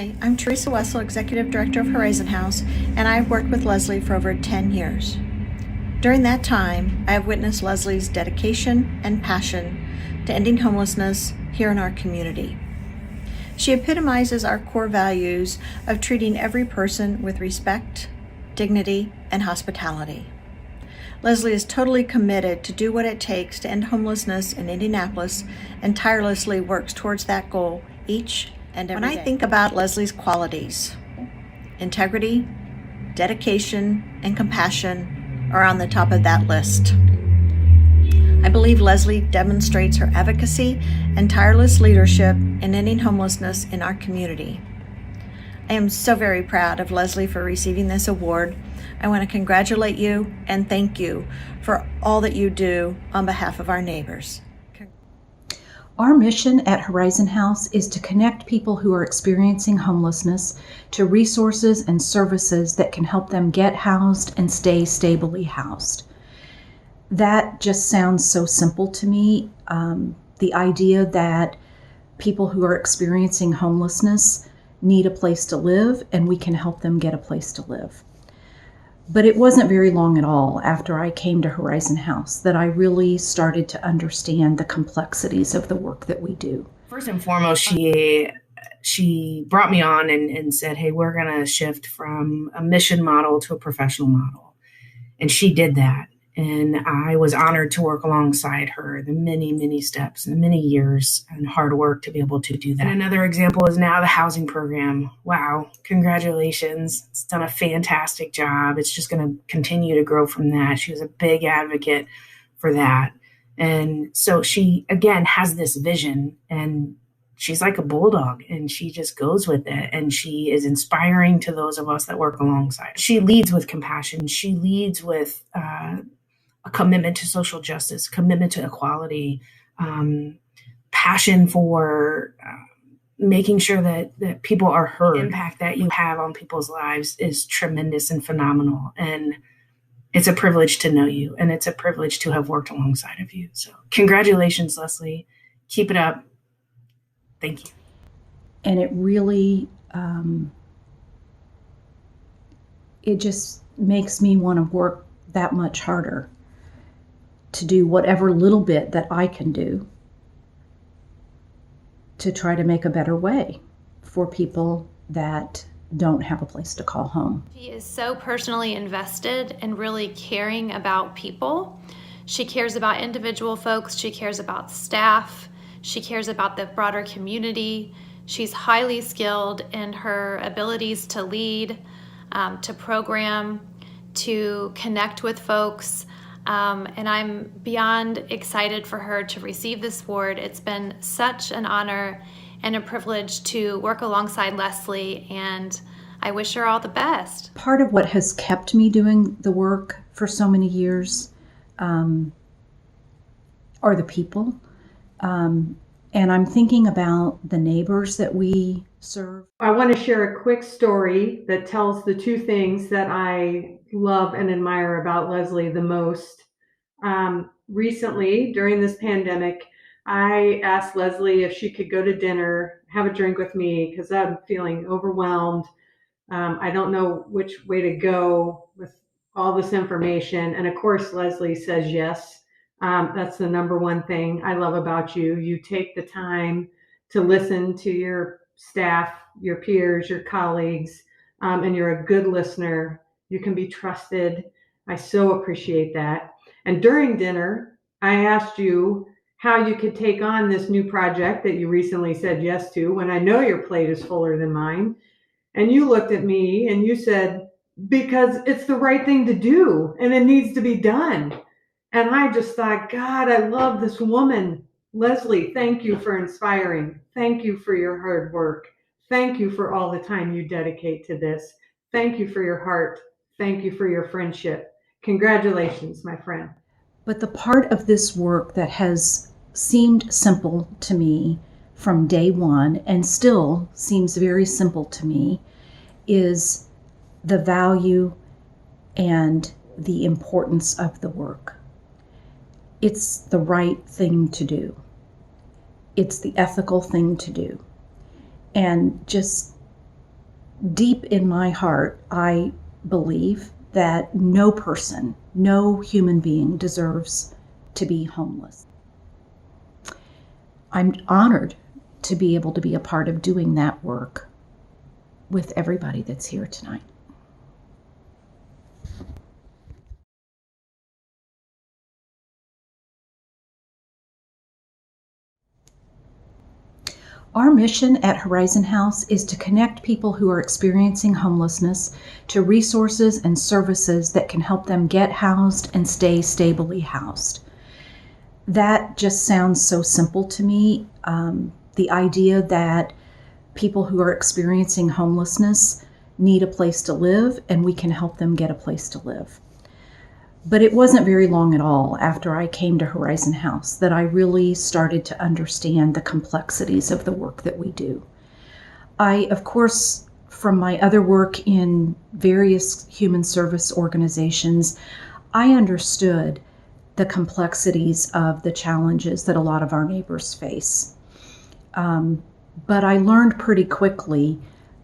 Hi, I'm Teresa Wessel, Executive Director of Horizon House, and I've worked with Leslie for over 10 years. During that time, I have witnessed Leslie's dedication and passion to ending homelessness here in our community. She epitomizes our core values of treating every person with respect, dignity, and hospitality. Leslie is totally committed to do what it takes to end homelessness in Indianapolis and tirelessly works towards that goal each and every day. When I think about Leslie's qualities, integrity, dedication, and compassion are on the top of that list. I believe Leslie demonstrates her advocacy and tireless leadership in ending homelessness in our community. I am so very proud of Leslie for receiving this award. I want to congratulate you and thank you for all that you do on behalf of our neighbors. Our mission at Horizon House is to connect people who are experiencing homelessness to resources and services that can help them get housed and stay stably housed. That just sounds so simple to me. The idea that people who are experiencing homelessness need a place to live and we can help them get a place to live. But it wasn't very long at all after I came to Horizon House that I really started to understand the complexities of the work that we do. First and foremost, she brought me on and said, hey, we're going to shift from a mission model to a professional model. And she did that. And I was honored to work alongside her the many, many steps and the many years and hard work to be able to do that. And another example is now the housing program. Wow, congratulations. It's done a fantastic job. It's just going to continue to grow from that. She was a big advocate for that. And so she, again, has this vision and she's like a bulldog and she just goes with it. And she is inspiring to those of us that work alongside. She leads with compassion. She leads with a commitment to social justice, commitment to equality, passion for making sure that people are heard. The impact that you have on people's lives is tremendous and phenomenal. And it's a privilege to know you. And it's a privilege to have worked alongside of you. So congratulations, Leslie. Keep it up. Thank you. And it really, it just makes me want to work that much harder to do whatever little bit that I can do to try to make a better way for people that don't have a place to call home. She is so personally invested and really caring about people. She cares about individual folks. She cares about staff. She cares about the broader community. She's highly skilled in her abilities to lead, to program, to connect with folks. And I'm beyond excited for her to receive this award. It's been such an honor and a privilege to work alongside Leslie, and I wish her all the best. Part of what has kept me doing the work for so many years are the people. And I'm thinking about the neighbors that we serve. I want to share a quick story that tells the two things that I love and admire about Leslie the most. Recently, during this pandemic, I asked Leslie if she could go to dinner, have a drink with me, because I'm feeling overwhelmed. I don't know which way to go with all this information. And of course, Leslie says yes. That's the number one thing I love about you. You take the time to listen to your staff, your peers, your colleagues, and you're a good listener. You can be trusted. I so appreciate that. And during dinner, I asked you how you could take on this new project that you recently said yes to when I know your plate is fuller than mine. And you looked at me and you said, because it's the right thing to do and it needs to be done. And I just thought, God, I love this woman. Leslie, thank you for inspiring. Thank you for your hard work. Thank you for all the time you dedicate to this. Thank you for your heart. Thank you for your friendship. Congratulations, my friend. But the part of this work that has seemed simple to me from day one and still seems very simple to me is the value and the importance of the work. It's the right thing to do. It's the ethical thing to do. And just Deep in my heart, I believe that no person, no human being deserves to be homeless. I'm honored to be able to be a part of doing that work with everybody that's here tonight. Our mission at Horizon House is to connect people who are experiencing homelessness to resources and services that can help them get housed and stay stably housed. That just sounds so simple to me. The idea that people who are experiencing homelessness need a place to live and we can help them get a place to live. But it wasn't very long at all after I came to Horizon House that I really started to understand the complexities of the work that we do. I, of course, from my other work in various human service organizations, I understood the complexities of the challenges that a lot of our neighbors face. But I learned pretty quickly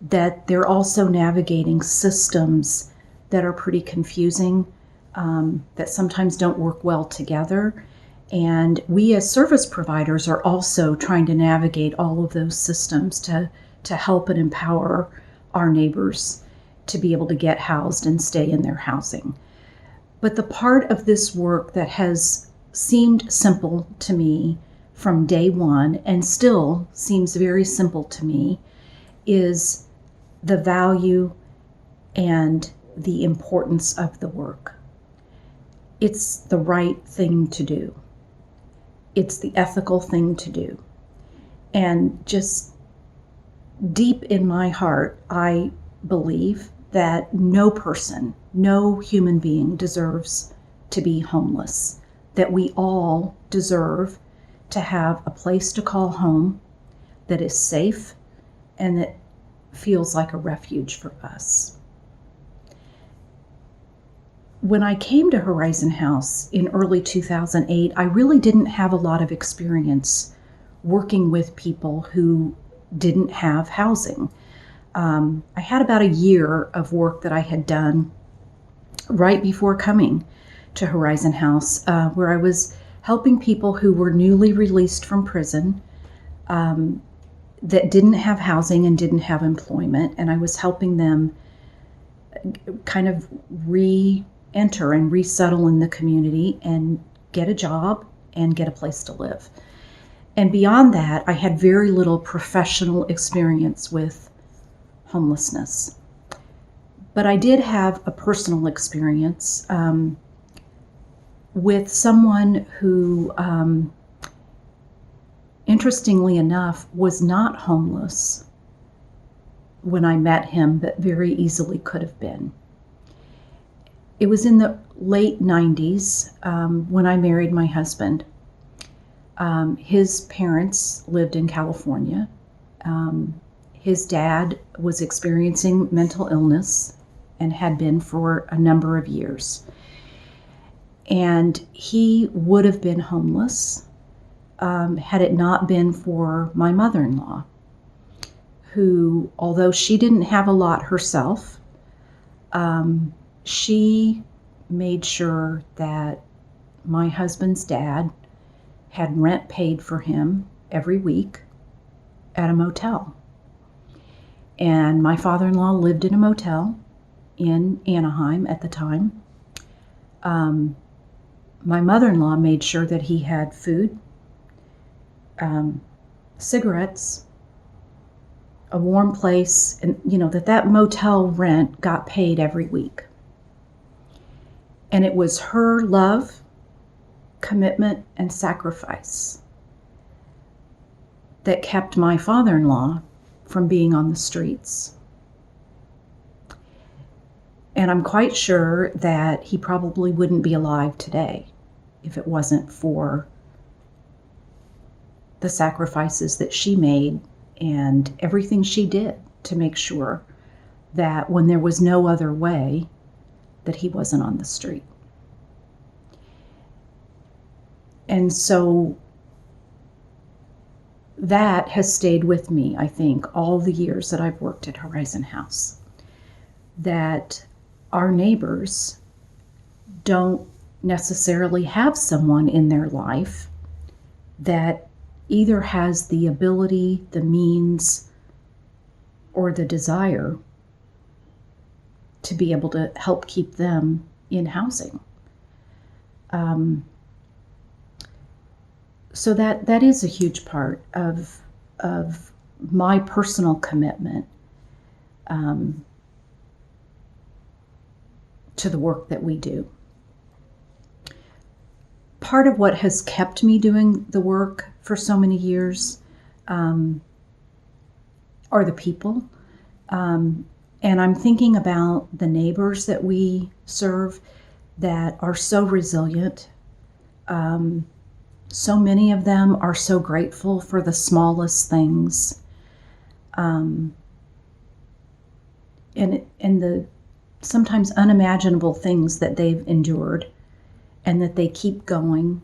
that they're also navigating systems that are pretty confusing, that sometimes don't work well together. And we as service providers are also trying to navigate all of those systems to help and empower our neighbors to be able to get housed and stay in their housing. But the part of this work that has seemed simple to me from day one and still seems very simple to me is the value and the importance of the work. It's the right thing to do. It's the ethical thing to do. And just deep in my heart, I believe that no person, no human being deserves to be homeless, that we all deserve to have a place to call home that is safe and that feels like a refuge for us. When I came to Horizon House in early 2008, I really didn't have a lot of experience working with people who didn't have housing. I had about a year of work that I had done right before coming to Horizon House, where I was helping people who were newly released from prison that didn't have housing and didn't have employment, and I was helping them kind of re-enter and resettle in the community and get a job and get a place to live. And beyond that, I had very little professional experience with homelessness. But I did have a personal experience with someone who, interestingly enough, was not homeless when I met him, but very easily could have been. It was in the late 90s when I married my husband. His parents lived in California. His dad was experiencing mental illness and had been for a number of years. And he would have been homeless had it not been for my mother-in-law, who, although she didn't have a lot herself, she made sure that my husband's dad had rent paid for him every week at a motel. And my father-in-law lived in a motel in Anaheim at the time. My mother-in-law made sure that he had food, cigarettes, a warm place, and that motel rent got paid every week. And it was her love, commitment, and sacrifice that kept my father-in-law from being on the streets. And I'm quite sure that he probably wouldn't be alive today if it wasn't for the sacrifices that she made and everything she did to make sure that when there was no other way, that he wasn't on the street. And so that has stayed with me, I think, all the years that I've worked at Horizon House. That our neighbors don't necessarily have someone in their life that either has the ability, the means, or the desire to be able to help keep them in housing. So that is a huge part of my personal commitment to the work that we do. Part of what has kept me doing the work for so many years are the people. And I'm thinking about the neighbors that we serve that are so resilient. So many of them are so grateful for the smallest things. And the sometimes unimaginable things that they've endured, and that they keep going,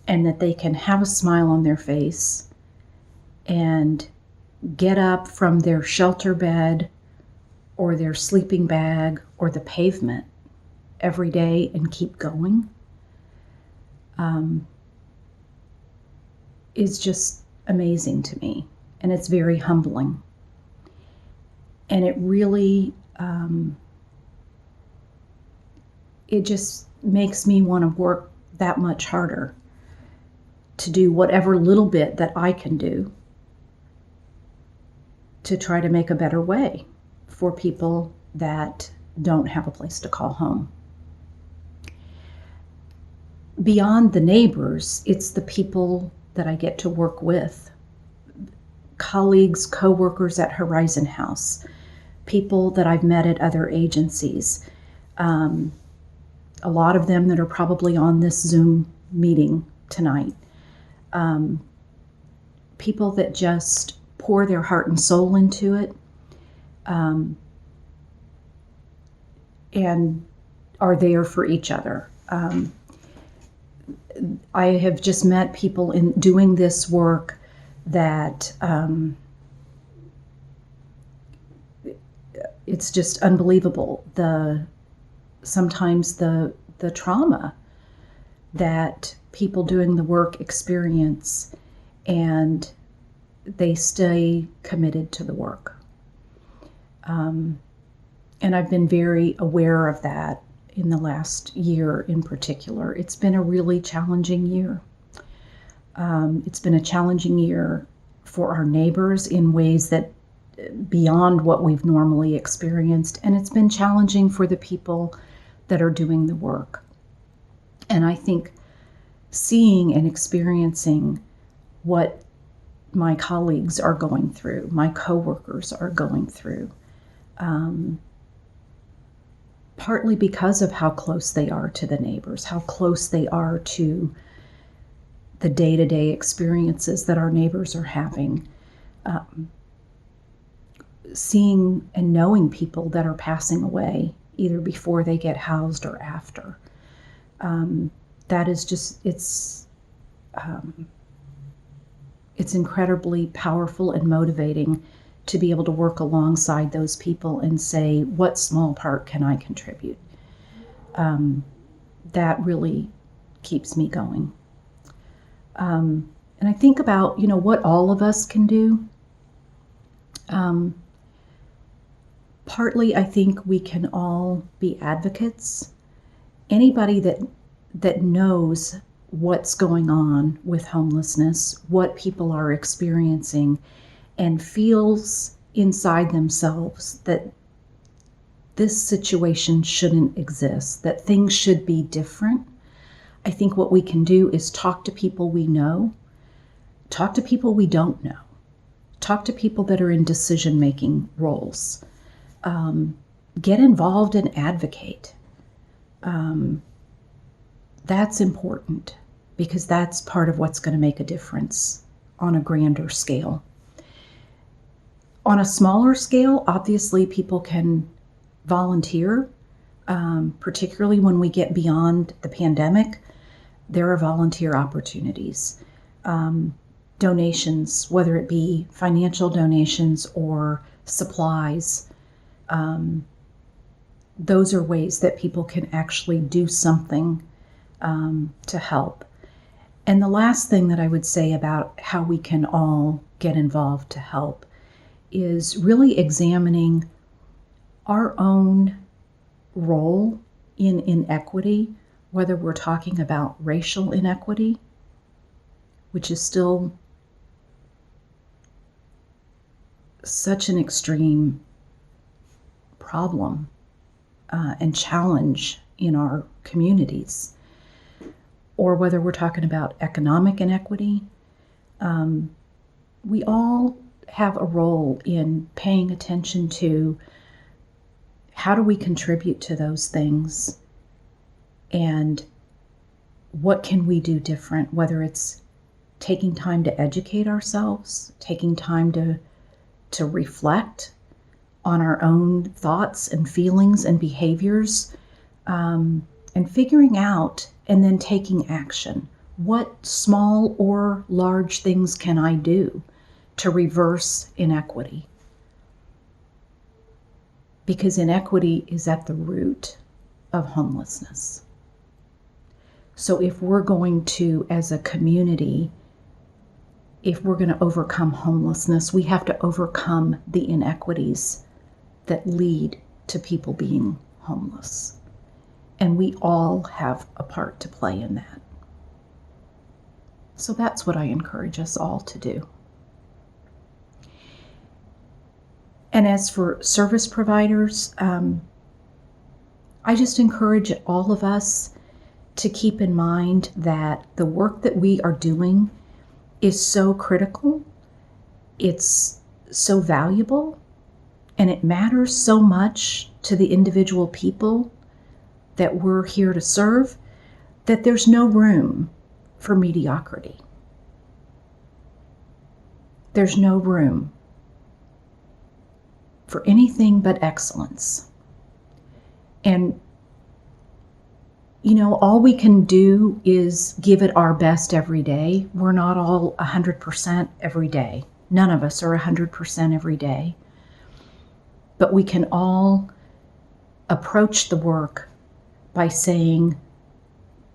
and that they can have a smile on their face and get up from their shelter bed or their sleeping bag or the pavement every day and keep going, is just amazing to me. And it's very humbling. And it really, it just makes me want to work that much harder to do whatever little bit that I can do to try to make a better way for people that don't have a place to call home. Beyond the neighbors, it's the people that I get to work with. Colleagues, co-workers at Horizon House, people that I've met at other agencies, a lot of them that are probably on this Zoom meeting tonight. People that just pour their heart and soul into it, and are there for each other. I have just met people in doing this work that it's just unbelievable. Sometimes the trauma that people doing the work experience, and they stay committed to the work. And I've been very aware of that in the last year in particular. It's been a really challenging year. It's been a challenging year for our neighbors in ways that beyond what we've normally experienced, and it's been challenging for the people that are doing the work. And I think seeing and experiencing what my colleagues are going through, my coworkers are going through, partly because of how close they are to the neighbors, how close they are to the day-to-day experiences that our neighbors are having, seeing and knowing people that are passing away, either before they get housed or after. That is just, it's incredibly powerful and motivating to be able to work alongside those people and say, what small part can I contribute? That really keeps me going. And I think about, what all of us can do. Partly, I think we can all be advocates. Anybody that knows what's going on with homelessness, what people are experiencing, and feels inside themselves that this situation shouldn't exist, that things should be different. I think what we can do is talk to people we know, talk to people we don't know, talk to people that are in decision-making roles. Get involved and advocate. That's important because that's part of what's going to make a difference on a grander scale. On a smaller scale, obviously people can volunteer, particularly when we get beyond the pandemic. There are volunteer opportunities. donations, whether it be financial donations or supplies. Those are ways that people can actually do something to help. And the last thing that I would say about how we can all get involved to help is really examining our own role in inequity, whether we're talking about racial inequity, which is still such an extreme problem and challenge in our communities, or whether we're talking about economic inequity. We all have a role in paying attention to how do we contribute to those things and what can we do different, whether it's taking time to educate ourselves, taking time to reflect on our own thoughts and feelings and behaviors, and figuring out and then taking action. What small or large things can I do to reverse inequity? Because inequity is at the root of homelessness. So if we're going to, as a community, if we're going to overcome homelessness, we have to overcome the inequities that lead to people being homeless. And we all have a part to play in that. So that's what I encourage us all to do. And as for service providers, I just encourage all of us to keep in mind that the work that we are doing is so critical, it's so valuable, and it matters so much to the individual people that we're here to serve, that there's no room for mediocrity. There's no room for anything but excellence. And, all we can do is give it our best every day. We're not all 100% every day. None of us are 100% every day. But we can all approach the work by saying,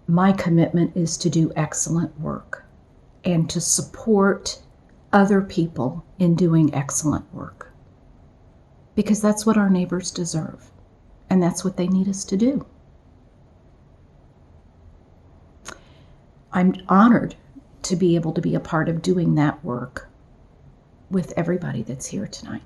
my commitment is to do excellent work and to support other people in doing excellent work. Because that's what our neighbors deserve, and that's what they need us to do. I'm honored to be able to be a part of doing that work with everybody that's here tonight.